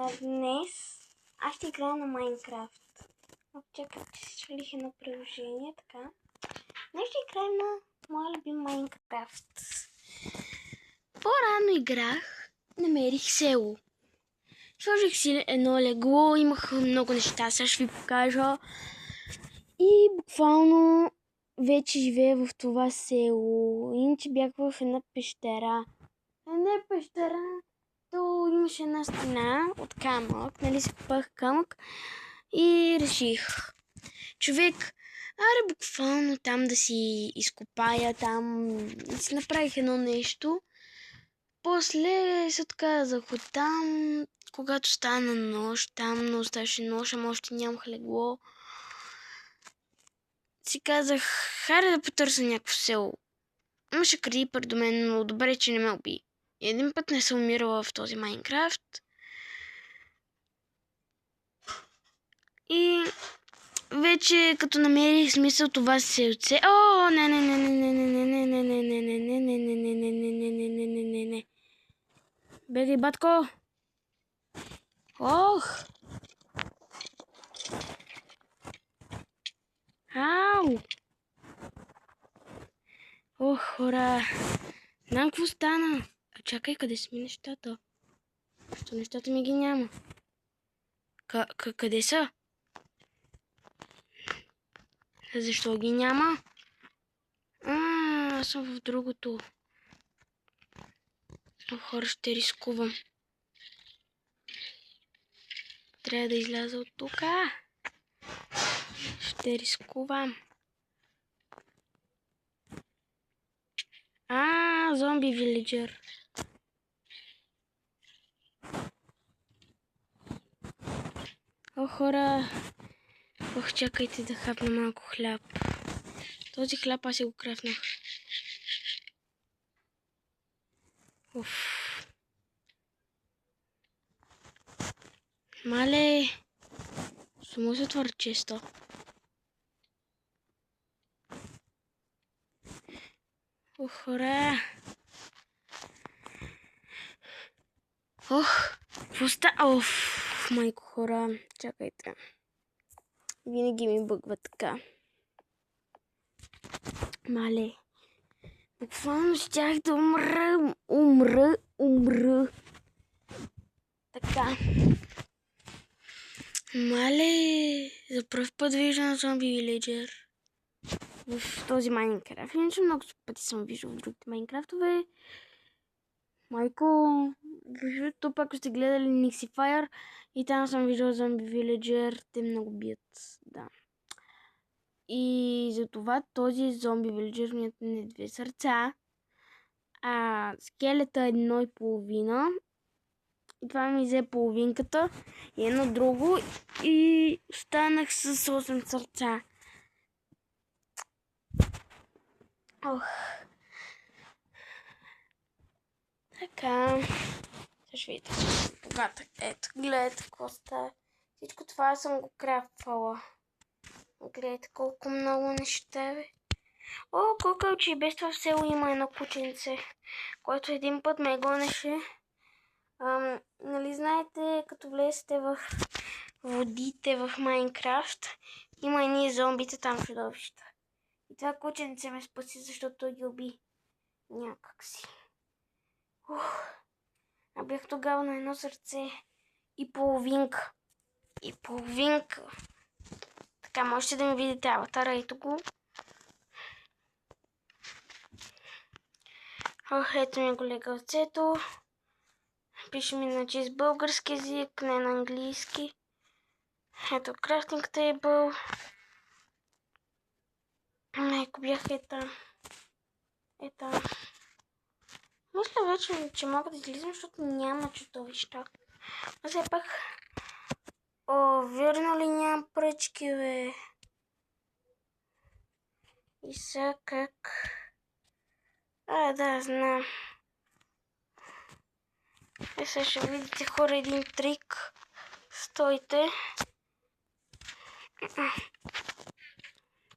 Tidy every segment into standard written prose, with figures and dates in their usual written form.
Днес аз ще играя на Майнкрафт. Чакайте, свалих едно приложение, така. Днес ще играем на моя любим Майнкрафт. По-рано играх, намерих село. Сложих си едно легло, имах много неща, сега ще ви покажа. И буквално вече живея в това село. Иначе бях в една пещера. То имаше една стена от камък, нали спах камък и реших, човек, аре буквално там да си изкопая, там да си направих едно нещо. После се отказах от там, когато стана нощ, там но ставаше нощ, ама още нямах легло. Си казах, хайде да потърся някакво село. Имаше крипър до мен, но добре, че не ме уби. Един път не съм умирала в този Майнкрафт. И вече като намерих смисъл това селце. О, не. Бегай, батко. Ох. Ау. Ох, хора. Знам какво стана. А чакай, къде са ми нещата? Защо нещата ми ги няма? Къде са? Защо ги няма? Аз съм в другото. Хора, ще рискувам. Трябва да изляза от тук. Ще рискувам. Зомби вилиджер. О, хора. Чакайте да хапна малко хляб. Този хляб аз си го крафнах. Мале. Само се отвори често. Хора. Какво става? Майко, хора. Чакайте. Винаги ми бъгва така. Мале. Буквално щях да умра. Така. Мале. За пръв път виждам зомби вилиджер в този Майнкрафт. Иначе много пъти съм виждал в другите Майнкрафтове. Майко, в YouTube, ако сте гледали Nixifire, и там съм виждал зомби вилиджер. Те много бият, да. И затова този зомби вилиджер ми е 2 сърца, скелета 1,5. И това ми взе половинката и едно друго и останах с 8 сърца. Така. Ще видите. Богата. Ето, гледайте какво става. Всичко това съм го крафвала. Гледайте колко много неща, бе. Колко че и без това в село има едно кученце, което един път ме гонеше. Нали знаете, като влезете в водите в Майнкрафт, има едни зомбите там чудовища. И това кученце ме спаси, защото той ги уби. Някакси. Бях тогава на едно сърце и половинка. Така, можете да ми видите аватара, ето го. Ето ми го легалцето. Пише ми на чист български език, не на английски. Ето крафтинг тейбъл. Ако бях ета. Мисля вече, че мога да излизам, защото няма чудовища. Но все пак... верно ли нямам пръчки, бе? И сега как... да, знам. Сега ще видите, хора, един трик. Стойте.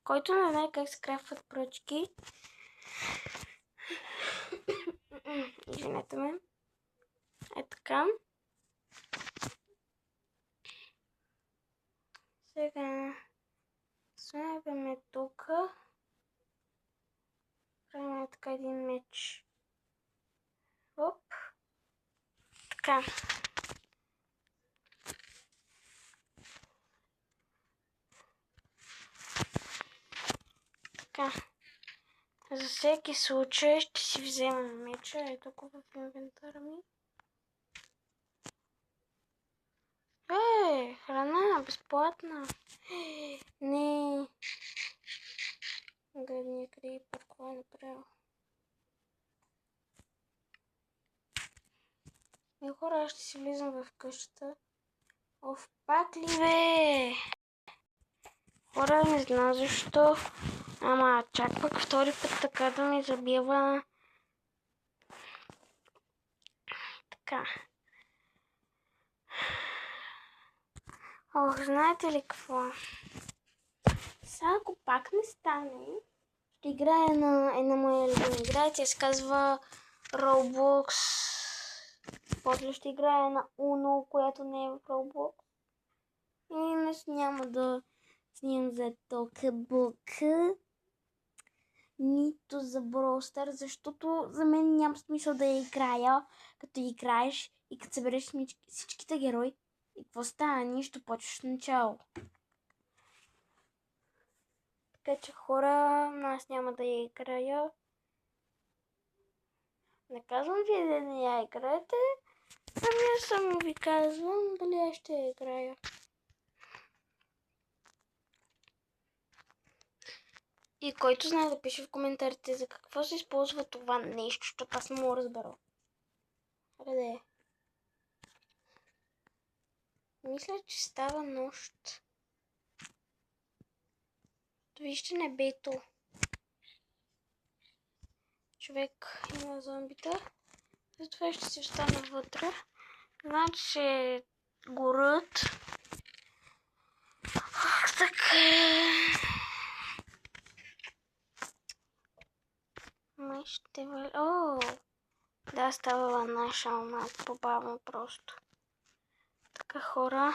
Който не знае как се крафват пръчки. Извинете ме. Така. Така. Така. За всеки случай ще си взема меча. Ето го в инвентара ми. Храна, безплатна. Не. Гадния крипър, какво е направил? Хора, аз ще си влизам в къщата. Пак ли бе? Хора, не знам защо. Ама чак пък втори път така да ми забива. Така. Знаете ли какво? Сега ако пак не стане, ще играя на една моя любима игра. Тя се казва Roblox. После ще играя на Uno, която не е в Roblox. И днес няма да снимам за Токабука, нито за Brawl Stars, защото за мен няма смисъл да я играя, като играеш и като събереш всичките герои. И какво става? Нищо, почваш начало. Така че хора, аз няма да я играя. Не казвам ви да не я играете, ами аз само ви казвам дали аз ще я играя. И който знае да пише в коментарите за какво се използва това нещо, защото аз не мога да разбера. Къде? Мисля, че става нощ. Вижте небето. Човек има зомбита. Затова ще си остана вътре. Значи ще горят. Така. Ще вали. Да, става наша, малко по-бавно просто. Така, хора.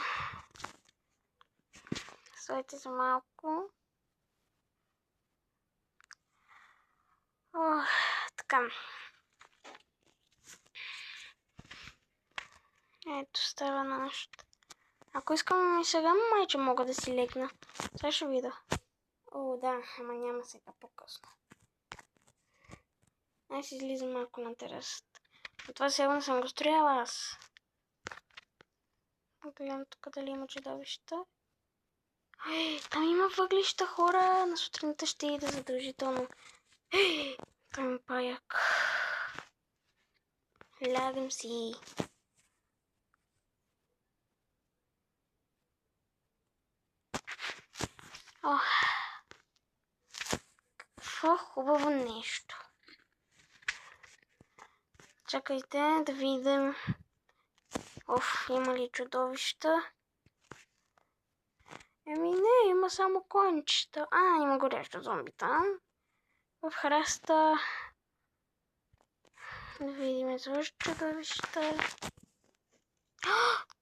Стойте за малко. Така. Ето, става нощ. Ако искам и сега, майче мога да си легна. Сега ще видя. Да, ама няма сега по-късно. Аз излизам малко на терасата. Но това сега не съм го строяла аз. Гледам тук дали има чудовища. Там има въглища, хора. На сутринта ще ида задължително. Там има паяк. Лягам си. Какво хубаво нещо. Чакайте да видим. Има ли чудовища? Не, има само кончета. Има горящо зомби там. В храста. Да видим също чудовища.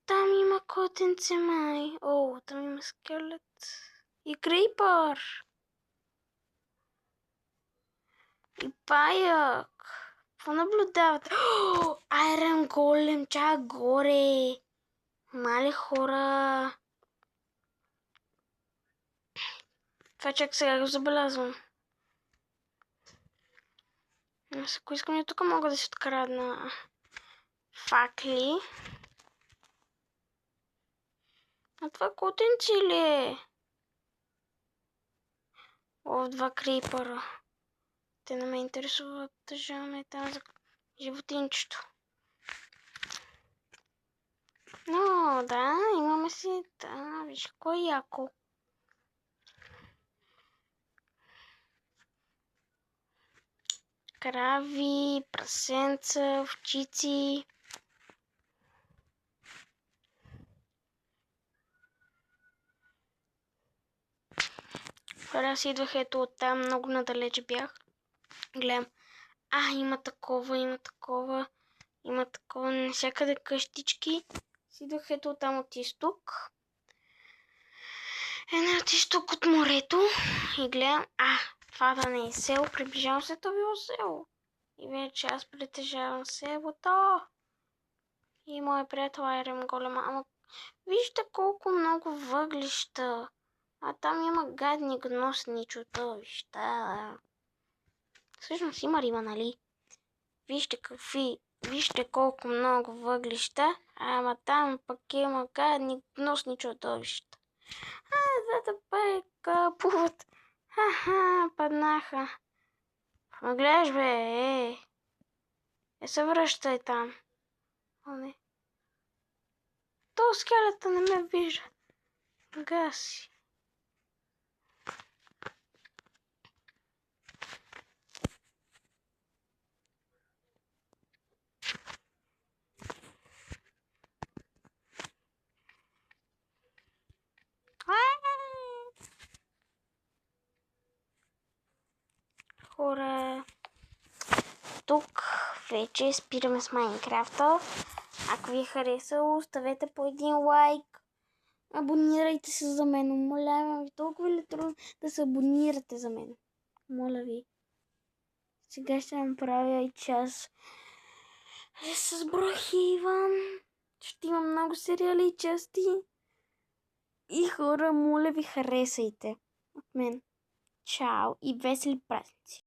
Там има котенце май. Там има скелет. И крипър. И паяк. Какво наблюдавате? Айрон голем, чак горе. Мали хора. Това чак сега го забелязвам. Ако искам и тук мога да си открадна факли. Това котенци ли е? Два крипъра. Те не ме интересуват. Тъжаме там за животинчето. Но да, имаме си. Да, виж какво е яко. Крави, прасенца, овчици. Аз идвах ето оттам, много надалеч бях. Гледам. Има такова, има такова. Има такова навсякъде къщички. Идвах ето оттам от изток. От изток от морето. И гледам. Това да не е село. Приближавам се, то било село. И вече аз притежавам селото. И моят приятел Айрем Голема. Ама вижте колко много въглища. А там има гадни гносни чудовища. Всъщност има, нали? Вижте колко много въглища, ама там пък има гадни гносни чудовища. Двата пари капуват. Ха-ха, паднаха. Ма гледаш, бе, се връщай там. О, не. То скелета не ме вижда. Гаси. Хора, тук вече спираме с Майнкрафта. Ако ви е харесало, оставете по един лайк. Абонирайте се за мен. Умолявам ви, толкова ли трудно да се абонирате за мен? Моля ви. Сега ще направя и час с Брохиван. Ще има много сериали и части. И хора, моля ви, харесайте от мен. Чао и весели празници!